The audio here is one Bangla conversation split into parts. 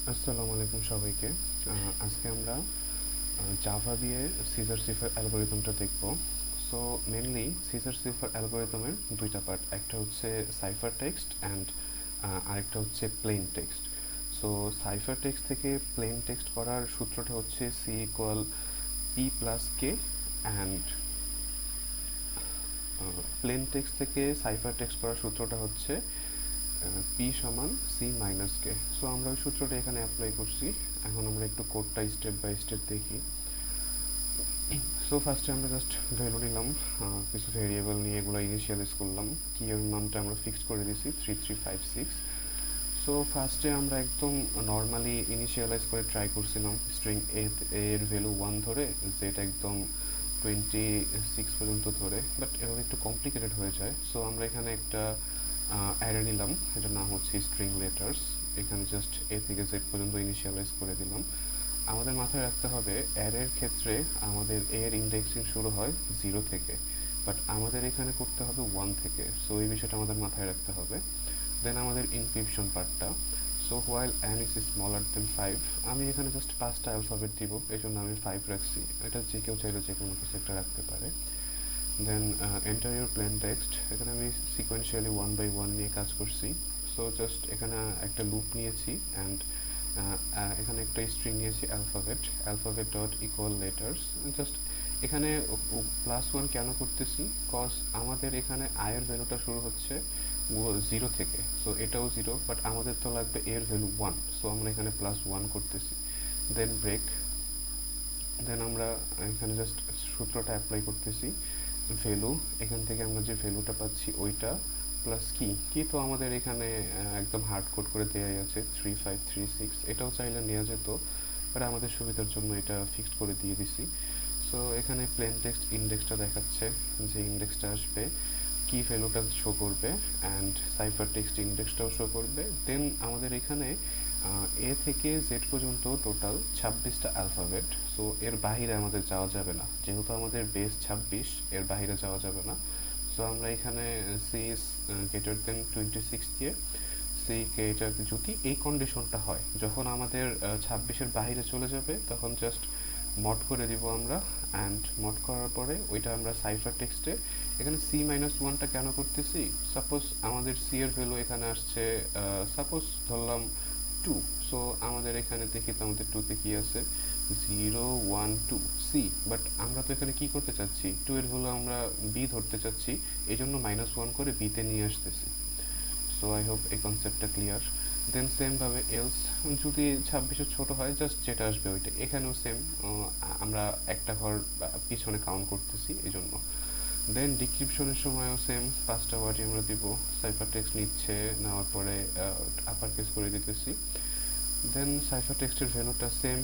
আসসালামু আলাইকুম সবাইকে। আজকে আমরা জাভা দিয়ে সিজার সিফার অ্যালগরিদমটা দেখব। সো মেনলি সিজার সিফার অ্যালগরিদমের দুইটা পার্ট, একটা হচ্ছে সাইফার টেক্সট অ্যান্ড আরেকটা হচ্ছে plain text. So cipher text থেকে প্লেন টেক্সট করার সূত্রটা হচ্ছে C equal P plus K, and plain text থেকে সাইফার টেক্সট করার সূত্রটা হচ্ছে পি সমান সি মাইনাস কে। সো আমরা ওই সূত্রটা এখানে অ্যাপ্লাই করছি। এখন আমরা একটু কোডটা স্টেপ বাই স্টেপ দেখি। সো ফার্স্টে আমরা জাস্ট ভ্যালু নিলাম, কিছু ভেরিয়েবল নিয়ে এগুলো ইনিশিয়ালাইজ করলাম। কি এর নামটা আমরা ফিক্সড করে দিয়েছি 3356। সো ফার্স্টে আমরা একদম নর্মালি ইনিশিয়ালাইজ করে ট্রাই করছিলাম স্ট্রিং এর ভ্যালু 1 ধরে, যেটা একদম 26 পর্যন্ত ধরে, বাট এভাবে একটু কমপ্লিকেটেড হয়ে যায়। সো আমরা এখানে একটা অ্যারে নিলাম, এটার নাম হচ্ছে স্ট্রিং লেটার্স। এখানে জাস্ট এ থেকে জেড পর্যন্ত ইনিশিয়ালাইজ করে দিলাম। আমাদের মাথায় রাখতে হবে অ্যারের ক্ষেত্রে আমাদের এর ইন্ডেক্সিং শুরু হয় 0 থেকে, বাট আমাদের এখানে করতে হবে 1 থেকে। সো এই বিষয়টা আমাদের মাথায় রাখতে হবে। দেন আমাদের ইনক্রিপশন পার্টটা, so while n is smaller দেন 5, আমি এখানে জাস্ট 5টা অ্যালফাবেট দিব, এই জন্য আমি 5 রাখছি। এটা যে কেউ চাইলে যে কোনো কিছু একটা রাখতে পারে। Then enter your plain text, এখানে আমি সিকোয়েন্সিয়ালি 1 বাই 1 নিয়ে কাজ করছি। সো জাস্ট এখানে একটা লুপ নিয়েছি, অ্যান্ড এখানে একটা স্ট্রিং নিয়েছি alphabet dot equal letters. Just এখানে +1 কেন করতেছি, কজ আমাদের এখানে আয়ের ভ্যালুটা শুরু হচ্ছে 0 থেকে। সো এটাও 0, বাট আমাদের তো লাগবে এর ভ্যালু 1, সো আমরা এখানে +1 করতেছি। দেন ব্রেক, দেন আমরা এখানে জাস্ট সূত্রটা অ্যাপ্লাই করতেছি। ভ্যালু, এখান থেকে আমরা যে ভ্যালুটা পাচ্ছি ওইটা প্লাস কি তো আমাদের এখানে একদম হার্ড কোড করে দেওয়াই আছে 3536, এটাও চাইলে নেওয়া যেত, বাট আমাদের সুবিধার জন্য এটা ফিক্সড করে দিয়ে দিছি। সো এখানে প্লেন টেক্সট ইন্ডেক্সটা দেখাচ্ছে, যে ইন্ডেক্সটা আসবে কি ভ্যালুটা শো করবে, অ্যান্ড সাইফার টেক্সট ইন্ডেক্সটাও শো করবে। দেন আমাদের এখানে এ থেকে জেড পর্যন্ত টোটাল 26টা অ্যালফাবেট। সো এর বাহিরে আমাদের যাওয়া যাবে না, যেহেতু আমাদের বেস 26, এর বাহিরে যাওয়া যাবে না। সো আমরা এখানে সি ইজ গ্রেটার দেন 26 দিয়ে সি কে, এটা যদি এই কন্ডিশনটা হয়, যখন আমাদের 26-এর বাহিরে চলে যাবে, তখন জাস্ট মড করে দিব আমরা, অ্যান্ড মড করার পরে ওইটা আমরা সাইফার টেক্সটে, এখানে সি মাইনাস ওয়ানটা কেন করতেছি, সাপোজ আমাদের সি এর ভ্যালু এখানে আসছে, সাপোজ ধরলাম 2। সো আমাদের এখানে দেখি তো আমাদের 2তে কি আছে, 0 1 2 সি, বাট আমরা তো এখানে কি করতে চাচ্ছি, 2 এর ভ্যালু আমরা বি ধরতে চাচ্ছি, এই জন্য -1 করে বিতে নিয়ে আসতেছি। সো আই হোপ এই কনসেপ্টটা ক্লিয়ার। দেন সেমভাবে এলস, যদি 26-এর ছোটো হয়, জাস্ট যেটা আসবে ওইটা, এখানেও সেম, আমরা একটা ঘর পিছনে কাউন্ট করতেছি এই জন্য। দেন ডিক্রিপশনের সময়ও সেম, 5টা ওয়ার্ডই আমরা দিব, সাইফার টেক্সট নিচ্ছে, নেওয়ার পরে আপার কেস করে দিতেছি। দেন সাইফার টেক্সটের ভ্যালুটা সেম,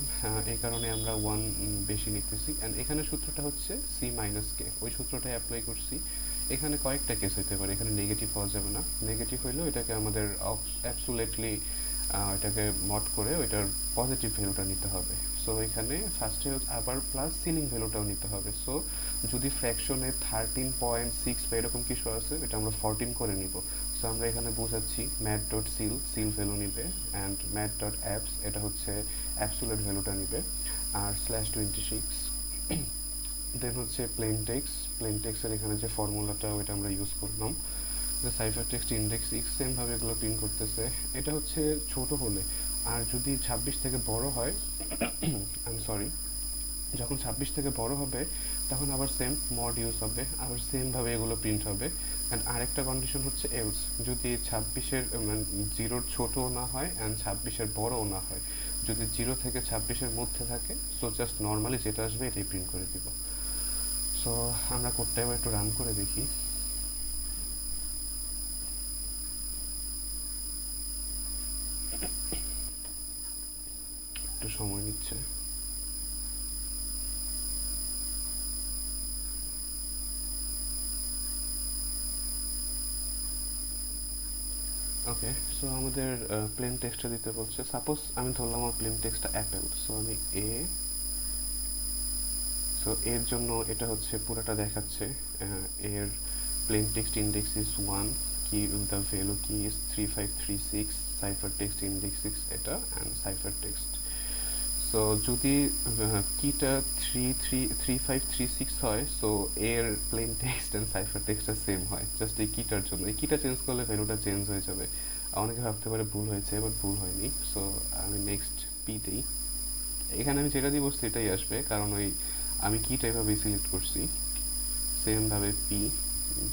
এই কারণে আমরা 1 বেশি নিতেছি, অ্যান্ড এখানে সূত্রটা হচ্ছে সি মাইনাস কে, ওই সূত্রটাই অ্যাপ্লাই করছি। এখানে কয়েকটা কেস হতে পারে, এখানে নেগেটিভ হওয়া যাবে না, নেগেটিভ হইলেও এটাকে আমাদের অ্যাবসুলেটলি এটাকে মড করে ওইটার পজিটিভ ভ্যালুটা নিতে হবে। সো এখানে ফার্স্টে আবার প্লাস সিলিং ভ্যালুটাও নিতে হবে। সো যদি ফ্র্যাকশনে 13.6 বা এরকম কিছু আছে, এটা আমরা 14 করে নিব। সো আমরা এখানে বোঝাচ্ছি ম্যাট ডট সিল ভ্যালু নিবে, অ্যান্ড ম্যাট ডট অ্যাপস, এটা হচ্ছে অ্যাবসুলেট ভ্যালুটা নিবে, আর /26। দেন হচ্ছে প্লেন টেক্সটের এখানে যে ফর্মুলাটা ওইটা আমরা ইউজ করলাম, যে সাইফার টেক্সট ইন্ডেক্স x, সেমভাবে এগুলো প্রিন্ট করতেছে। এটা হচ্ছে ছোট হলে, আর যদি 26 থেকে বড় হয়, আই সরি, যখন 26 থেকে বড় হবে, তখন আবার সেম মড ইউজ হবে, আবার সেমভাবে এগুলো প্রিন্ট হবে। অ্যান্ড আরেকটা কন্ডিশন হচ্ছে এলস, যদি 26-এর মানে 0-র ছোটও না হয় অ্যান্ড 26-এর বড়ও না হয়, যদি 0 থেকে 26-এর মধ্যে থাকে, সো জাস্ট নর্মালি যেটা আসবে এটাই প্রিন্ট করে দিব। সো আমরা কোডটা এবার একটু রান করে দেখি। একটু সময় নিচ্ছে। ওকে, সো আমাদের প্লেন টেক্সটটা দিতে বলছে। সাপোজ আমি ধরলাম আমার প্লেন টেক্সটটা অ্যাপেল, সো আমি এর জন্য এটা হচ্ছে পুরোটা দেখাচ্ছে, এর plain text index is 1, key, the value key is 3536, ciphertext index 6 এটা and ciphertext. সো যদি কিটা 3536 হয়, সো এর প্লেন টেক্সট অ্যান্ড সাইফার টেক্সটটা সেম হয়, জাস্ট এই কিটার জন্য। এই কিটা চেঞ্জ করলে ভ্যালুটা চেঞ্জ হয়ে যাবে। অনেকে ভাবতে পারে ভুল হয়েছে, বাট ভুল হয়নি। সো আমি নেক্সট পি দিই। এখানে আমি যেটা দিব সেটাই আসবে, কারণ ওই আমি কিটা এভাবেই সিলেক্ট করছি। সেমভাবে পি,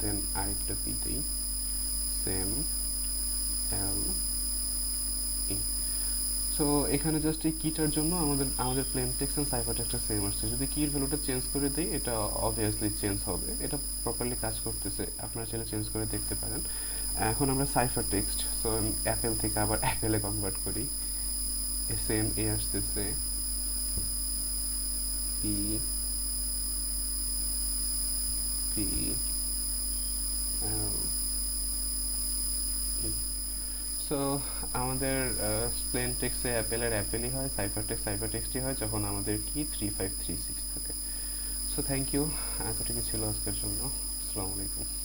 দেন আরেকটা পি দিই, সেম এল ই। সো এখানে জাস্ট এই কিটার জন্য আমাদের প্লেন টেক্সট এন্ড সাইফার টেক্সটটা সেম আসছে। যদি কির ভ্যালুটা চেঞ্জ করে দিই, এটা অবভিয়াসলি চেঞ্জ হবে। এটা প্রপারলি কাজ করতেছে, আপনারা চাইলে চেঞ্জ করে দেখতে পারেন। এখন আমরা সাইফার টেক্সট, সো অ্যাপেল থেকে আবার অ্যাপেলে কনভার্ট করি। সেম এ আসতেছে, পি পি এল ই। সো আমাদের প্লেন টেক্সটে অ্যাপেলের অ্যাপেলই হয়, সাইফার টেক্সটই হয় যখন আমাদের কি 3536 থাকে। সো থ্যাংক ইউ, এতটুকু ছিল আজকের জন্য। আসসালামু আলাইকুম।